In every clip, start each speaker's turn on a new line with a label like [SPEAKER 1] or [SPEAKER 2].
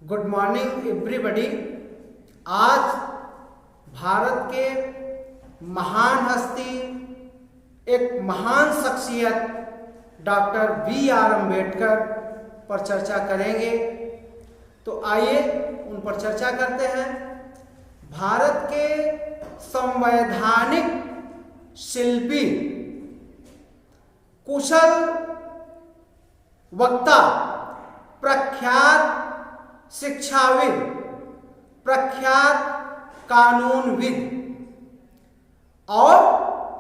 [SPEAKER 1] Good morning everybody. आज भारत के महान हस्ती, एक महान शख्सियत डॉक्टर बी.आर. अम्बेडकर पर चर्चा करेंगे। तो आइए उन पर चर्चा करते हैं। भारत के संवैधानिक शिल्पी, कुशल वक्ता, प्रख्यात शिक्षाविद, प्रख्यात कानूनविद और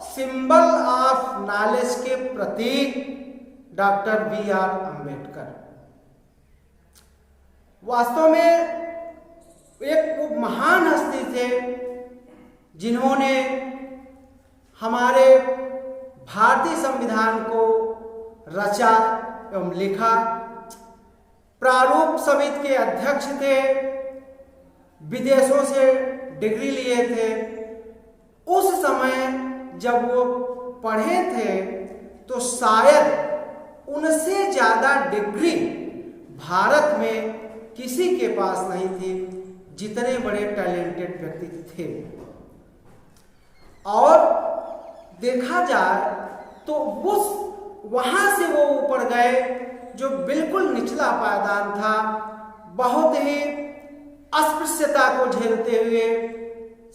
[SPEAKER 1] सिंबल ऑफ नॉलेज के प्रतीक डॉक्टर बी.आर. अम्बेडकर वास्तव में एक महान हस्ती थे जिन्होंने हमारे भारतीय संविधान को रचा एवं लिखा। प्रारूप समिति के अध्यक्ष थे, विदेशों से डिग्री लिए थे। उस समय जब वो पढ़े थे तो शायद उनसे ज़्यादा डिग्री भारत में किसी के पास नहीं थी, जितने बड़े टैलेंटेड व्यक्ति थे। और देखा जाए तो उस वहाँ से वो ऊपर गए जो बिल्कुल निचला पायदान था, बहुत ही अस्पृश्यता को झेलते हुए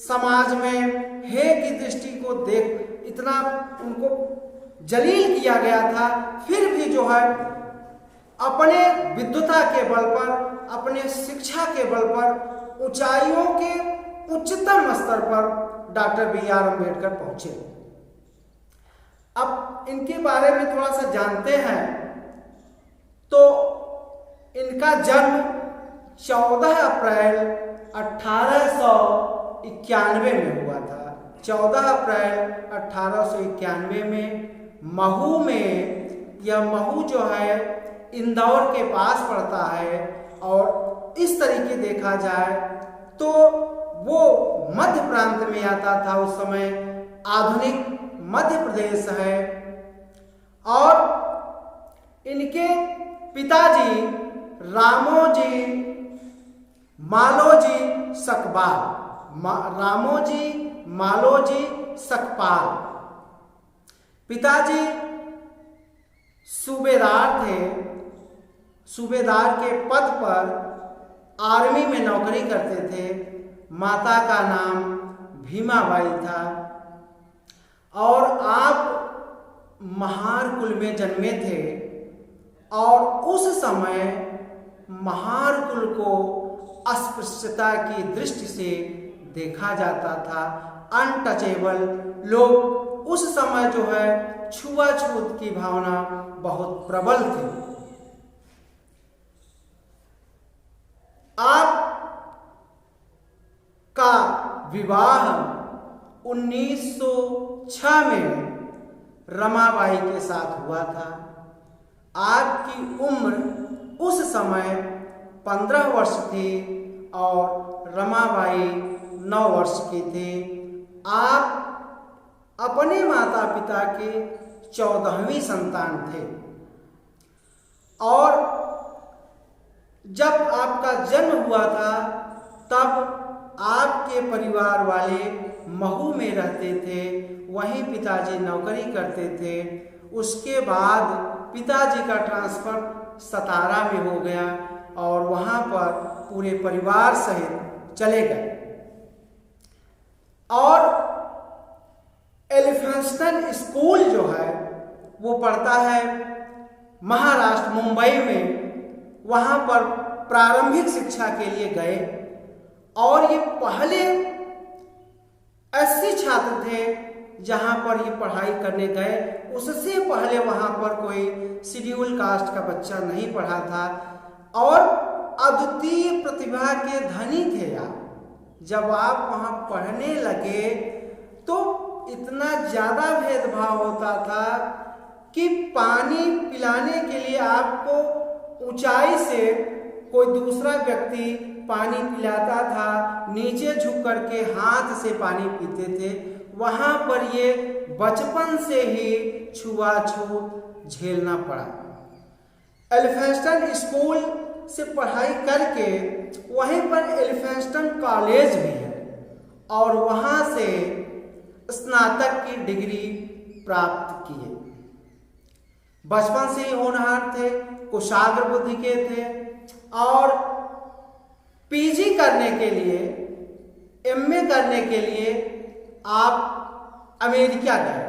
[SPEAKER 1] समाज में हे की दृष्टि को देख इतना उनको जलील किया गया था। फिर भी जो है अपने विद्वता के बल पर, अपने शिक्षा के बल पर, ऊंचाइयों के उच्चतम स्तर पर डॉक्टर बी.आर. अम्बेडकर पहुंचे। अब इनके बारे में थोड़ा सा जानते हैं तो इनका जन्म 14 अप्रैल 1891 में हुआ था। 14 अप्रैल 1891 में महू में, यह महू जो है इंदौर के पास पड़ता है। और इस तरीके देखा जाए तो वो मध्य प्रांत में आता था। उस समय आधुनिक मध्य प्रदेश है। और इनके पिताजी रामोजी मालोजी सकपाल, रामोजी मालोजी सकपाल पिताजी सूबेदार थे। सूबेदार के पद पर आर्मी में नौकरी करते थे। माता का नाम भीमाबाई था। और आप महार कुल में जन्मे थे। और उस समय महार कुल को अस्पृश्यता की दृष्टि से देखा जाता था। अनटचेबल लोग, उस समय जो है छुआछूत की भावना बहुत प्रबल थी। आप का विवाह 1906 में रमाबाई के साथ हुआ था। आपकी उम्र उस समय 15 वर्ष थी और रमाबाई 9 वर्ष की थी। आप अपने माता पिता के 14वीं संतान थे। और जब आपका जन्म हुआ था तब आपके परिवार वाले महू में रहते थे, वहीं पिताजी नौकरी करते थे। उसके बाद पिताजी का ट्रांसफर सतारा में हो गया और वहाँ पर पूरे परिवार सहित चले गए। और एलिफेंस्टन स्कूल जो है वो पढ़ता है महाराष्ट्र, मुंबई में। वहाँ पर प्रारंभिक शिक्षा के लिए गए और ये पहले ऐसे छात्र थे जहाँ पर ये पढ़ाई करने गए। उससे पहले वहाँ पर कोई शेड्यूल कास्ट का बच्चा नहीं पढ़ा था। और अद्वितीय प्रतिभा के धनी थे आप। जब आप वहाँ पढ़ने लगे तो इतना ज़्यादा भेदभाव होता था कि पानी पिलाने के लिए आपको ऊंचाई से कोई दूसरा व्यक्ति पानी पिलाता था, नीचे झुक करके हाथ से पानी पीते थे। वहाँ पर ये बचपन से ही छुआछूत झेलना पड़ा। एलिफेंस्टन स्कूल से पढ़ाई करके वहीं पर एलिफिंस्टन कॉलेज भी है और वहाँ से स्नातक की डिग्री प्राप्त किए। बचपन से ही होनहार थे, कुशाग्र बुद्धि के थे और पीजी करने के लिए, एमए करने के लिए आप अमेरिका गए।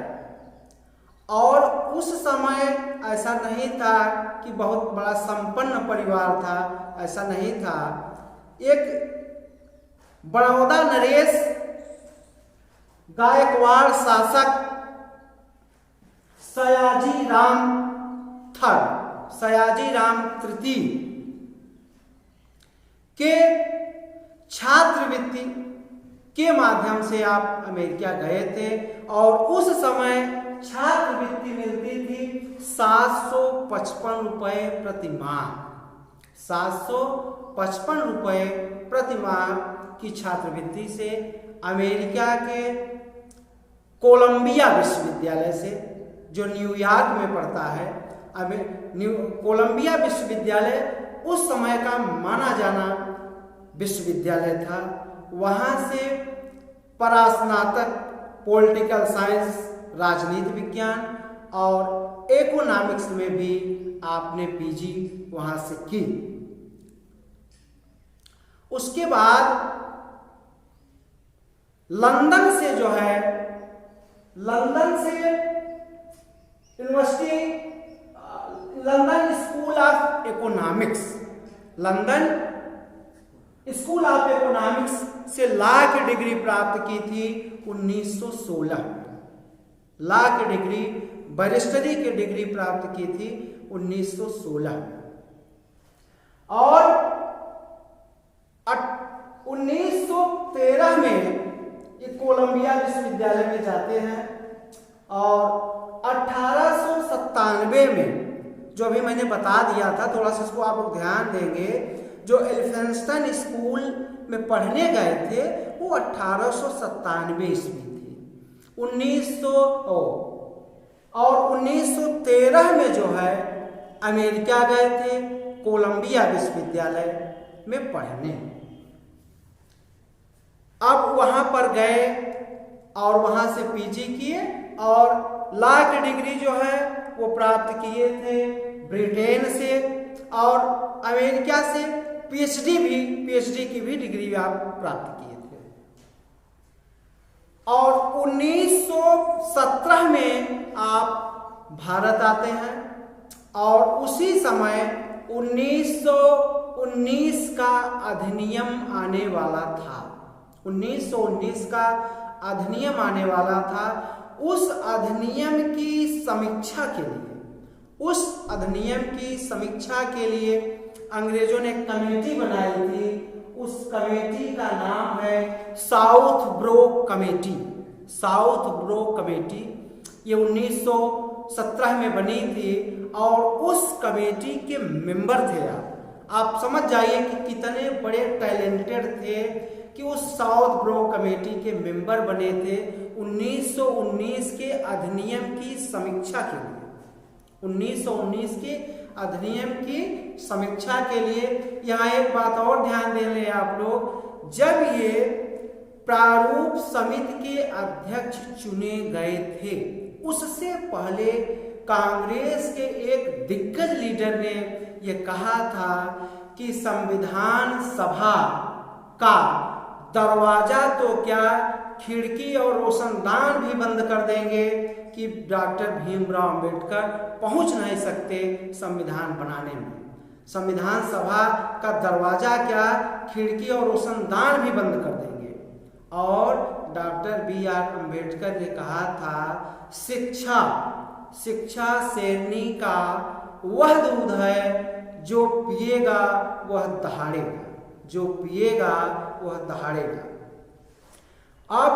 [SPEAKER 1] और उस समय ऐसा नहीं था कि बहुत बड़ा संपन्न परिवार था, ऐसा नहीं था। एक बड़ौदा नरेश गायकवाड़ शासक सयाजी राम तृतीय के छात्रवृत्ति के माध्यम से आप अमेरिका गए थे और उस समय छात्रवृत्ति मिलती थी 755 रुपये प्रति माह। 755 रुपये प्रति माह की छात्रवृत्ति से अमेरिका के कोलंबिया विश्वविद्यालय से, जो न्यूयॉर्क में पड़ता है, कोलंबिया विश्वविद्यालय उस समय का माना जाना विश्वविद्यालय था, वहाँ से परास्नातक पॉलिटिकल साइंस, राजनीति विज्ञान और इकोनॉमिक्स में भी आपने पीजी वहाँ से की। उसके बाद लंदन से जो है, लंदन से university, London school of economics, London school of economics से लॉ की डिग्री प्राप्त की थी 1916। लॉ की डिग्री, बैरिस्टरी की डिग्री प्राप्त की थी 1916 और 1913 में ये कोलंबिया विश्वविद्यालय में जाते हैं और 1897 में, जो अभी मैंने बता दिया था, थोड़ा सा इसको आप लोग ध्यान देंगे, जो एलिफिंस्टन स्कूल में पढ़ने गए थे वो 1897 ईस्वी थी। 1913 में जो है अमेरिका गए थे कोलंबिया विश्वविद्यालय में पढ़ने। अब वहां पर गए और वहां से पीजी किए और लॉ की डिग्री जो है वो प्राप्त किए थे ब्रिटेन से और अमेरिका से पीएचडी की भी डिग्री आप प्राप्त किए थे। और 1917 में आप भारत आते हैं और उसी समय 1919 का अधिनियम आने वाला था। 1919 का अधिनियम आने वाला था। उस अधिनियम की समीक्षा के लिए, उस अधिनियम की समीक्षा के लिए अंग्रेजों ने कमेटी बनाई थी। उस कमेटी का नाम है south broke committee. South broke committee ये 1917 में बनी थी और उस कमेटी के मेंबर थे आप समझ जाइए कि कितने बड़े टैलेंटेड थे कि उस साउथ ब्रोक कमेटी के मेंबर बने थे 1919 के अधिनियम की समीक्षा के लिए। 1919 के अधिनियम की समीक्षा के लिए यहाँ एक बात और ध्यान दे लें आप लोग, जब ये प्रारूप समिति के अध्यक्ष चुने गए थे उससे पहले कांग्रेस के एक दिग्गज लीडर ने ये कहा था कि संविधान सभा का दरवाजा तो क्या खिड़की और रोशनदान भी बंद कर देंगे कि डॉक्टर भीमराव अंबेडकर पहुंच नहीं सकते संविधान बनाने में। संविधान सभा का दरवाजा क्या खिड़की और रोशनदान भी बंद कर देंगे। और डॉक्टर BR अम्बेडकर ने कहा था शिक्षा शेरनी का वह दूध है जो पिएगा वह दहाड़ेगा, जो पिएगा वह दहाड़ेगा। अब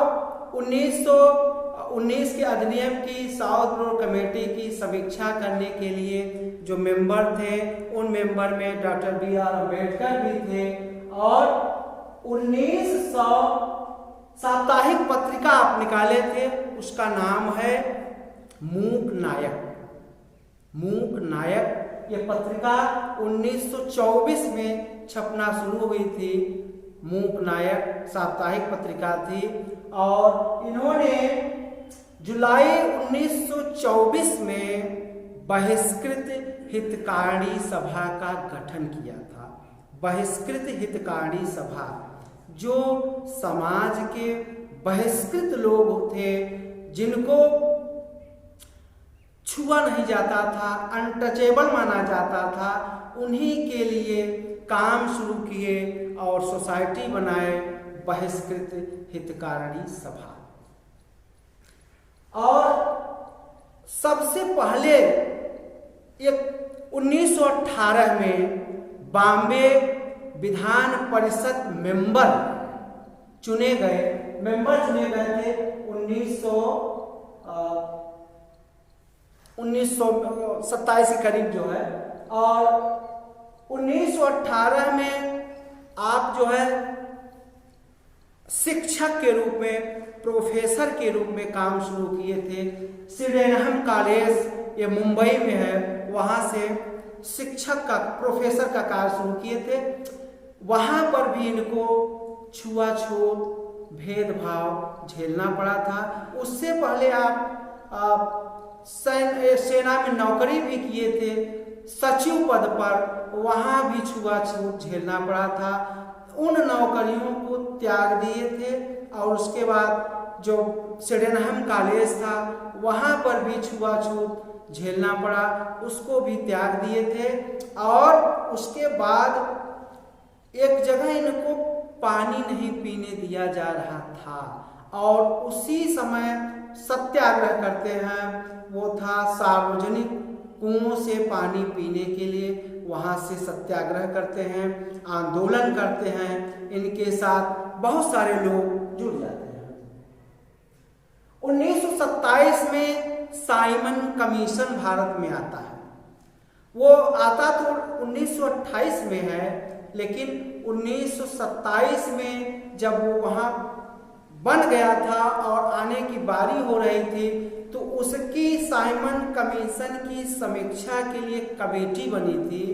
[SPEAKER 1] 1919 के अधिनियम की साउथ ब्रोक कमेटी की समीक्षा करने के लिए जो मेंबर थे उन मेंबर में डॉक्टर BR अम्बेडकर भी थे और 1900 साप्ताहिक पत्रिका आप निकाले थे, उसका नाम है मूक नायक। मूक नायक ये पत्रिका 1924 में छपना शुरू हुई थी। मूक नायक साप्ताहिक पत्रिका थी और इन्होंने जुलाई 1924 में बहिष्कृत हितकारी सभा का गठन किया था। बहिष्कृत हितकारी सभा, जो समाज के बहिष्कृत लोग थे, जिनको छुआ नहीं जाता था, अनटचेबल माना जाता था, उन्हीं के लिए काम शुरू किए और सोसाइटी बनाए बहिष्कृत हितकारी सभा। और सबसे पहले एक 1918 में बॉम्बे विधान परिषद मेंबर चुने गए थे। 1927 के करीब जो है। और 1918 में आप जो है शिक्षक के रूप में, प्रोफेसर के रूप में काम शुरू किए थे। सिडेनहम कॉलेज ये मुंबई में है, वहाँ से शिक्षक का, प्रोफेसर का कार्य शुरू किए थे। वहाँ पर भी इनको छुआछूत, भेदभाव झेलना पड़ा था। उससे पहले आप सेना में नौकरी भी किए थे, सचिव पद पर, वहाँ भी छुआछूत झेलना पड़ा था। उन नौकरियों को त्याग दिए थे और उसके बाद जो सिडेनहम कॉलेज था वहाँ पर भी छुआछूत झेलना पड़ा, उसको भी त्याग दिए थे। और उसके बाद एक जगह इनको पानी नहीं पीने दिया जा रहा था और उसी समय सत्याग्रह करते हैं। वो था सार्वजनिक कुओं से पानी पीने के लिए, वहाँ से सत्याग्रह करते हैं, आंदोलन करते हैं। इनके साथ बहुत सारे लोग जुड़ जाते हैं। 1927 में साइमन कमीशन भारत में आता है। वो आता तो 1928 में है, लेकिन 1927 में जब वो वहाँ बन गया था और आने की बारी हो रही थी, तो उसकी साइमन कमीशन की समीक्षा के लिए कमेटी बनी थी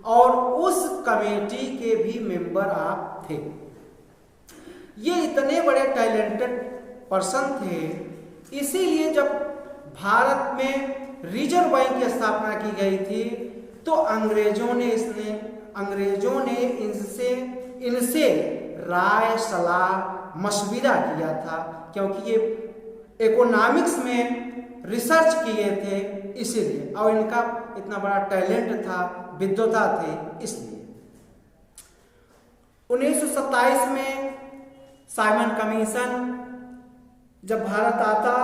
[SPEAKER 1] और उस कमेटी के भी मेंबर आप थे। ये इतने बड़े टैलेंटेड पर्सन थे, इसीलिए जब भारत में रिजर्व बैंक की स्थापना की गई थी तो अंग्रेजों ने इनसे राय सलाह मशविरा किया था, क्योंकि ये इकोनॉमिक्स में रिसर्च किए थे इसीलिए, और इनका इतना बड़ा टैलेंट था, विद्वता थे इसलिए। 1927 में साइमन कमीशन जब भारत आता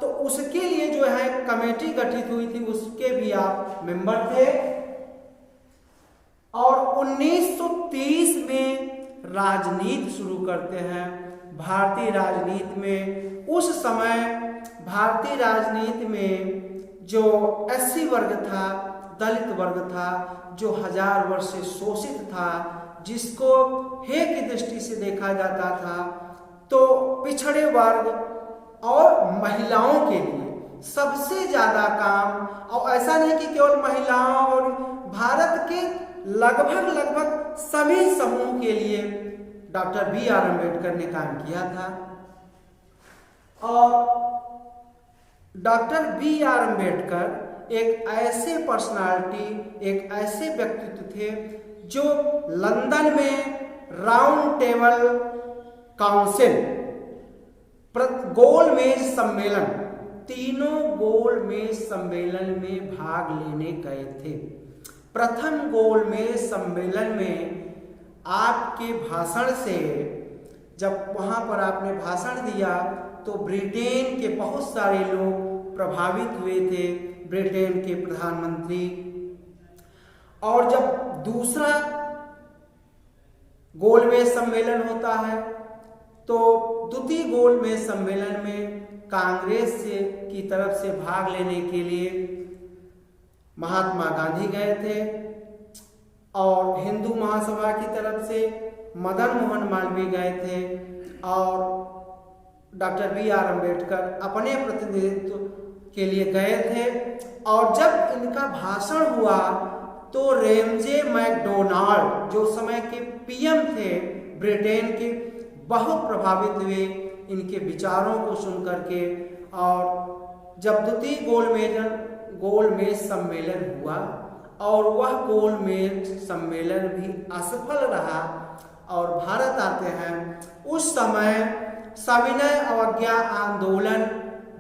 [SPEAKER 1] तो उसके लिए जो है कमेटी गठित हुई थी, उसके भी आप मेंबर थे। और 1930 में राजनीति शुरू करते हैं। भारतीय राजनीति में उस समय भारतीय राजनीति में जो एससी वर्ग था, दलित वर्ग था, जो 1000 वर्ष से शोषित था, जिसको हे की दृष्टि से देखा जाता था, तो पिछड़े वर्ग और महिलाओं के लिए सबसे ज्यादा काम, और ऐसा नहीं कि केवल महिलाओं, और भारत के लगभग सभी समूह के लिए डॉक्टर B.R. अम्बेडकर ने काम किया था। और डॉक्टर B.R. अम्बेडकर एक ऐसे पर्सनालिटी, एक ऐसे व्यक्तित्व थे जो लंदन में राउंड टेबल काउंसिल, गोलमेज सम्मेलन, तीनों गोलमेज सम्मेलन में भाग लेने गए थे। प्रथम गोलमेज सम्मेलन में आपके भाषण से, जब वहाँ पर आपने भाषण दिया तो ब्रिटेन के बहुत सारे लोग प्रभावित हुए थे, ब्रिटेन के प्रधानमंत्री। और जब दूसरा गोलमेज सम्मेलन होता है तो द्वितीय गोलमेज सम्मेलन में कांग्रेस की तरफ से भाग लेने के लिए महात्मा गांधी गए थे और हिंदू महासभा की तरफ से मदन मोहन मालवीय गए थे और डॉक्टर B.R. अम्बेडकर अपने प्रतिनिधित्व के लिए गए थे। और जब इनका भाषण हुआ तो रेमजे मैकडोनाल्ड जो समय के पीएम थे ब्रिटेन के, बहुत प्रभावित हुए इनके विचारों को सुन करके। और जब द्वितीय गोलमेज सम्मेलन हुआ और वह गोलमेज सम्मेलन भी असफल रहा और भारत आते हैं, उस समय सविनय अवज्ञा आंदोलन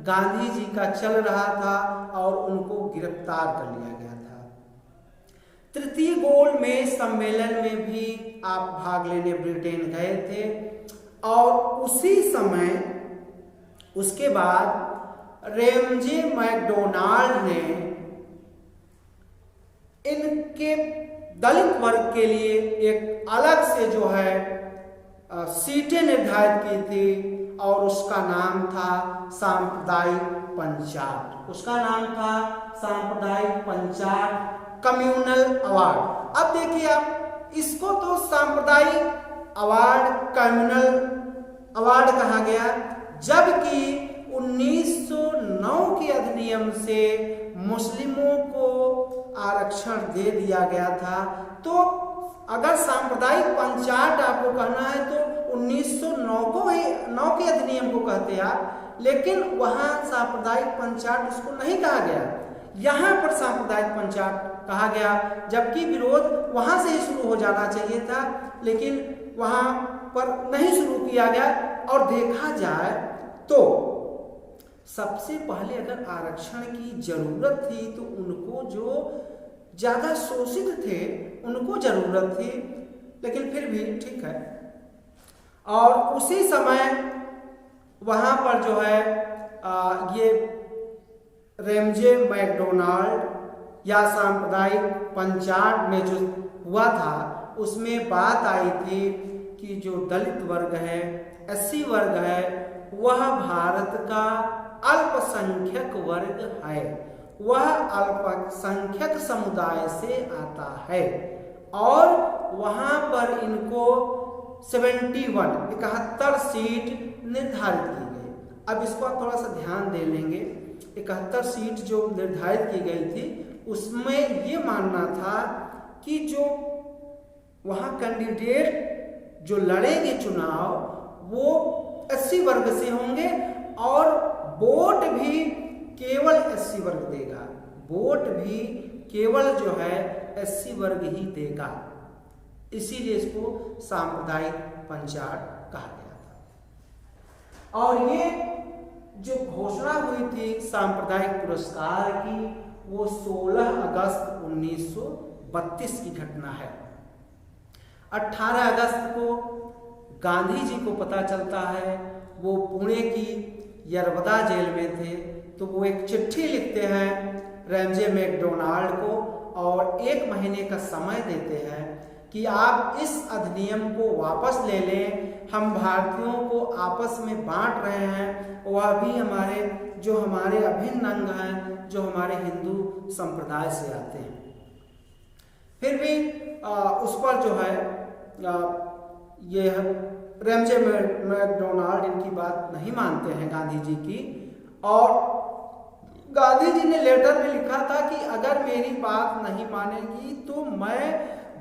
[SPEAKER 1] गांधी जी का चल रहा था और उनको गिरफ्तार कर लिया गया था। तृतीय गोलमेज सम्मेलन में भी आप भाग लेने ब्रिटेन गए थे और उसी समय उसके बाद रेमजे मैकडोनाल्ड ने इनके दलित वर्ग के लिए एक अलग से जो है सीटें निर्धारित की थी और उसका नाम था सांप्रदायिक पंचायत। उसका नाम था सांप्रदायिक पंचायत कम्युनल अवार्ड। अब देखिए आप, इसको तो सांप्रदायिक अवार्ड कम्युनल अवार्ड कहा गया, जबकि 1909 के अधिनियम से मुस्लिमों को आरक्षण दे दिया गया था। तो अगर सांप्रदायिक पंचायत आपको कहना है तो 1909 के अधिनियम को कहते आप, लेकिन वहां सांप्रदायिक पंचायत उसको नहीं कहा गया, यहां पर सांप्रदायिक पंचायत कहा गया, जबकि विरोध वहां से ही शुरू हो जाना चाहिए था, लेकिन वहां पर नहीं शुरू किया गया। और देखा जाए तो सबसे पहले अगर आरक्षण की जरूरत थी तो उनको जो ज्यादा शोषित थे उनको जरूरत थी, लेकिन फिर भी ठीक है। और उसी समय वहां पर जो है ये रेमजे मैकडोनाल्ड या सांप्रदायिक पंचायत में जो हुआ था उसमें बात आई थी कि जो दलित वर्ग है, एससी वर्ग है, वह भारत का अल्पसंख्यक वर्ग है, वह अल्पसंख्यक समुदाय से आता है और वहां पर इनको 71 सीट निर्धारित की गई। अब इसको आप थोड़ा सा ध्यान दे लेंगे, 71 सीट जो निर्धारित की गई थी उसमें ये मानना था कि जो वहां कैंडिडेट जो लड़ेंगे चुनाव वो एससी वर्ग से होंगे और वोट भी केवल एससी वर्ग देगा, वोट भी केवल जो है एससी वर्ग ही देगा, इसीलिए इसको सांप्रदायिक पंचायत कहा गया था। और ये जो घोषणा हुई थी सांप्रदायिक पुरस्कार की वो 16 अगस्त 1932 की घटना है। 18 अगस्त को गांधी जी को पता चलता है, वो पुणे की यरवदा जेल में थे, तो वो एक चिट्ठी लिखते हैं रेमजे मैकडोनाल्ड को और 1 महीने का समय देते हैं कि आप इस अधिनियम को वापस ले लें, हम भारतीयों को आपस में बांट रहे हैं, वह भी हमारे अभिन्न अंग हैं जो हमारे हिंदू संप्रदाय से आते हैं। फिर भी उस पर जो है ये रेमजे मैकडोनाल्ड इनकी बात नहीं मानते हैं गांधी जी की, और गांधी जी ने लेटर में लिखा था कि अगर मेरी बात नहीं मानेगी तो मैं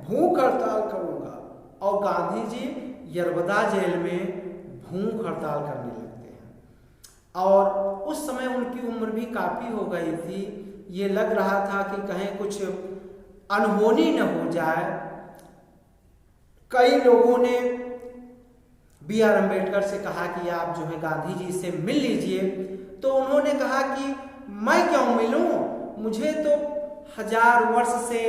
[SPEAKER 1] भूख हड़ताल करूंगा, और गांधी जी यरवदा जेल में भूख हड़ताल करने लगते हैं। और उस समय उनकी उम्र भी काफी हो गई थी, ये लग रहा था कि कहीं कुछ अनहोनी न हो जाए। कई लोगों ने B.R. अम्बेडकर से कहा कि आप जो है गांधी जी से मिल लीजिए, तो उन्होंने कहा कि मैं क्यों मिलूं, मुझे तो 1000 वर्ष से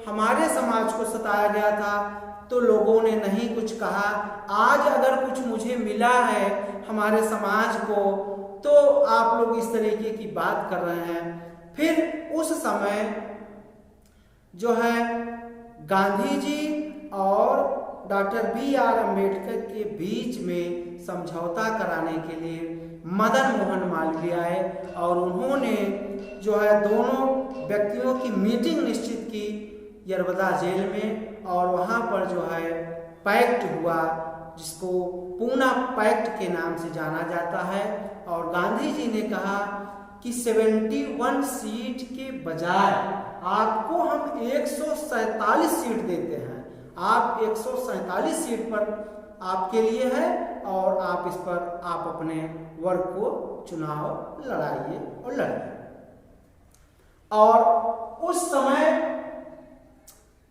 [SPEAKER 1] हमारे समाज को सताया गया था तो लोगों ने नहीं कुछ कहा, आज अगर कुछ मुझे मिला है हमारे समाज को तो आप लोग इस तरीके की बात कर रहे हैं। फिर उस समय जो है गांधी जी और डॉक्टर B.R. अम्बेडकर के बीच में समझौता कराने के लिए मदन मोहन मालवीय आए और उन्होंने जो है दोनों व्यक्तियों की मीटिंग निश्चित की यरवदा जेल में, और वहां पर जो है पैक्ट हुआ जिसको पूना पैक्ट के नाम से जाना जाता है। और गांधी जी ने कहा कि 71 सीट के बजाय आपको हम 147 सीट देते हैं। आप 147 सीट पर आपके लिए है और आप इस पर आप अपने वर्ग को चुनाव लड़ाइए और लड़िए। और उस समय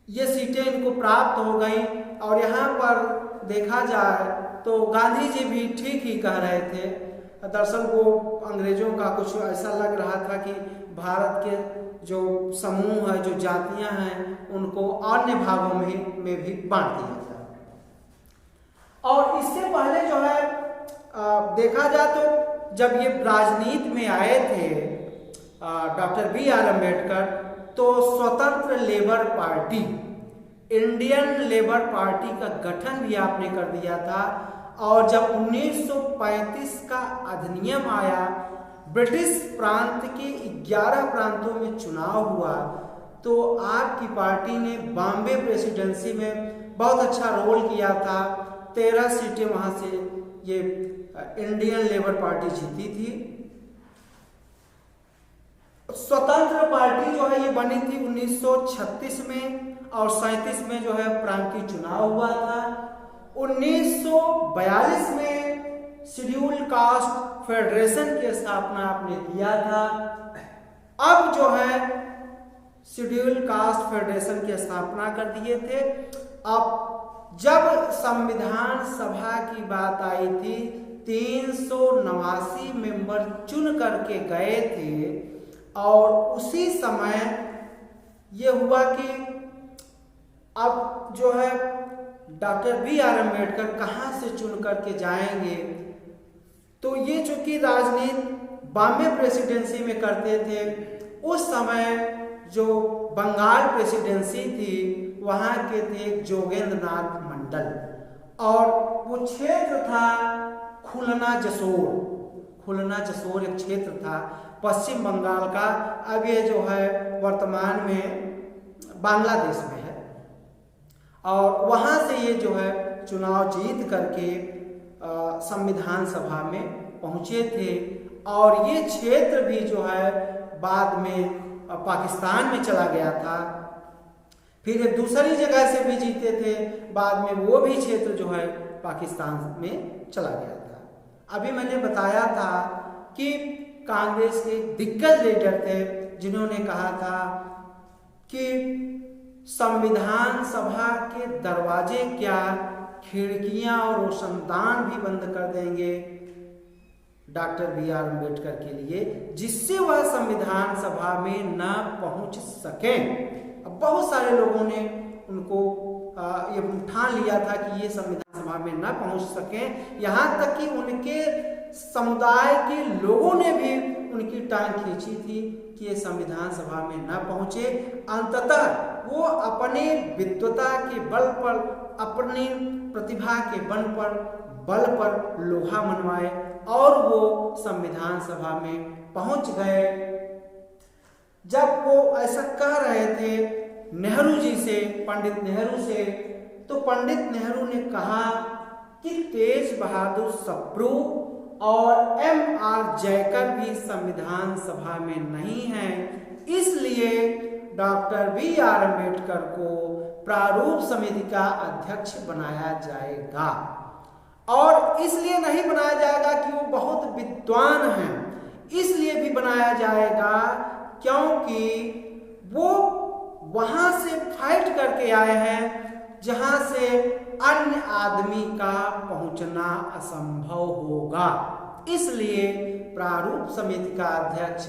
[SPEAKER 1] ये सीटें इनको प्राप्त हो गई। और यहाँ पर देखा जाए तो गांधी जी भी ठीक ही कह रहे थे। दरअसल वो अंग्रेजों का कुछ ऐसा लग रहा था कि भारत के जो समूह है, जो जातियां हैं, उनको अन्य भागों में भी बांट दिया जाए। और इससे पहले जो है देखा जाए तो जब ये राजनीति में आए थे डॉक्टर बी.आर. अम्बेडकर, तो स्वतंत्र labour party, Indian labour party का गठन भी आपने कर दिया था। और जब 1935 का अधिनियम आया, ब्रिटिश प्रांत के 11 प्रांतों में चुनाव हुआ, तो आपकी पार्टी ने बॉम्बे प्रेसिडेंसी में बहुत अच्छा रोल किया था। 13 सीटें वहां से ये इंडियन लेबर पार्टी जीती थी। स्वतंत्र पार्टी जो है ये बनी थी 1936 में और 37 में जो है प्रांतीय चुनाव हुआ था। 1942 में शेड्यूल कास्ट फेडरेशन की स्थापना आपने किया था। अब जो है शेड्यूल कास्ट फेडरेशन की स्थापना कर दिए थे। अब जब संविधान सभा की बात आई थी, 389 मेंबर चुन करके गए थे। और उसी समय ये हुआ कि अब जो है डॉक्टर बी.आर. अम्बेडकर कहाँ से चुन करके जाएंगे। तो ये चूंकि राजनीति बॉम्बे प्रेसिडेंसी में करते थे, उस समय जो बंगाल प्रेसिडेंसी थी वहाँ के थे जोगेंद्र नाथ मंडल, और वो क्षेत्र था खुलना जसोर एक क्षेत्र था पश्चिम बंगाल का। अब ये जो है वर्तमान में बांग्लादेश में है। और वहाँ से ये जो है चुनाव जीत करके संविधान सभा में पहुँचे थे। और ये क्षेत्र भी जो है बाद में पाकिस्तान में चला गया था। फिर एक दूसरी जगह से भी जीते थे, बाद में वो भी क्षेत्र जो है पाकिस्तान में चला गया था। अभी मैंने बताया था कि कांग्रेस के दिग्गज लीडर थे जिन्होंने कहा था कि संविधान सभा के दरवाजे क्या, खिड़कियां और रोशनदान भी बंद कर देंगे डॉक्टर बी.आर. अम्बेडकर के लिए, जिससे वह संविधान सभा में न पहुंच सके। अब बहुत सारे लोगों ने उनको ये ठान लिया था कि ये संविधान सभा में न पहुंच सके। यहाँ तक कि उनके समुदाय के लोगों ने भी उनकी टांग खींची थी कि ये संविधान सभा में न पहुंचे। अंततः वो अपने विद्वता के बल पर, अपनी प्रतिभा के बल पर लोहा मनवाए और वो संविधान सभा में पहुंच गए। जब वो ऐसा कह रहे थे नेहरू जी से, पंडित नेहरू से, तो पंडित नेहरू ने कहा कि तेज बहादुर सप्रू और M.R. जयकर भी संविधान सभा में नहीं हैं, इसलिए डॉक्टर बी.आर. अम्बेडकर को प्रारूप समिति का अध्यक्ष बनाया जाएगा। और इसलिए नहीं बनाया जाएगा कि वो बहुत विद्वान हैं, इसलिए भी बनाया जाएगा क्योंकि वो वहां से फाइट करके आए हैं जहां से अन्य आदमी का पहुंचना असंभव होगा। इसलिए प्रारूप समिति का अध्यक्ष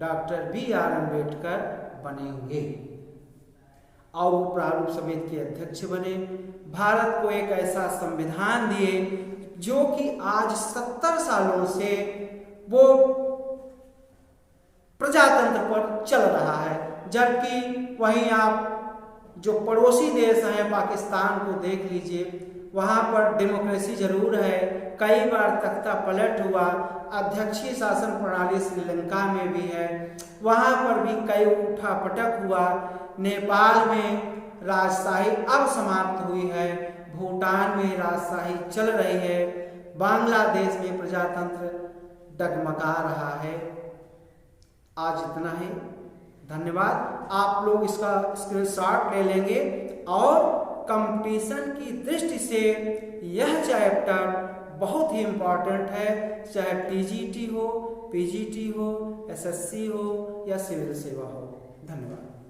[SPEAKER 1] डॉक्टर बी.आर. अम्बेडकर बनेंगे और वो प्रारूप समिति के अध्यक्ष बने। भारत को एक ऐसा संविधान दिए जो कि आज 70 सालों से वो प्रजातंत्र पर चल रहा है। जबकि वहीं आप जो पड़ोसी देश हैं पाकिस्तान को देख लीजिए, वहाँ पर डेमोक्रेसी जरूर है, कई बार तख्ता पलट हुआ, अध्यक्षीय शासन प्रणाली श्रीलंका में भी है, वहाँ पर भी कई उठापटक हुआ। नेपाल में राजशाही अब समाप्त हुई है, भूटान में राजशाही चल रही है, बांग्लादेश में प्रजातंत्र डगमगा रहा है। आज इतना ही, धन्यवाद। आप लोग इसका स्क्रीनशॉट ले लेंगे और कंपटीशन की दृष्टि से यह चैप्टर बहुत ही इम्पॉर्टेंट है, चाहे टीजीटी हो, पीजीटी हो, एसएससी हो या सिविल सेवा हो। धन्यवाद।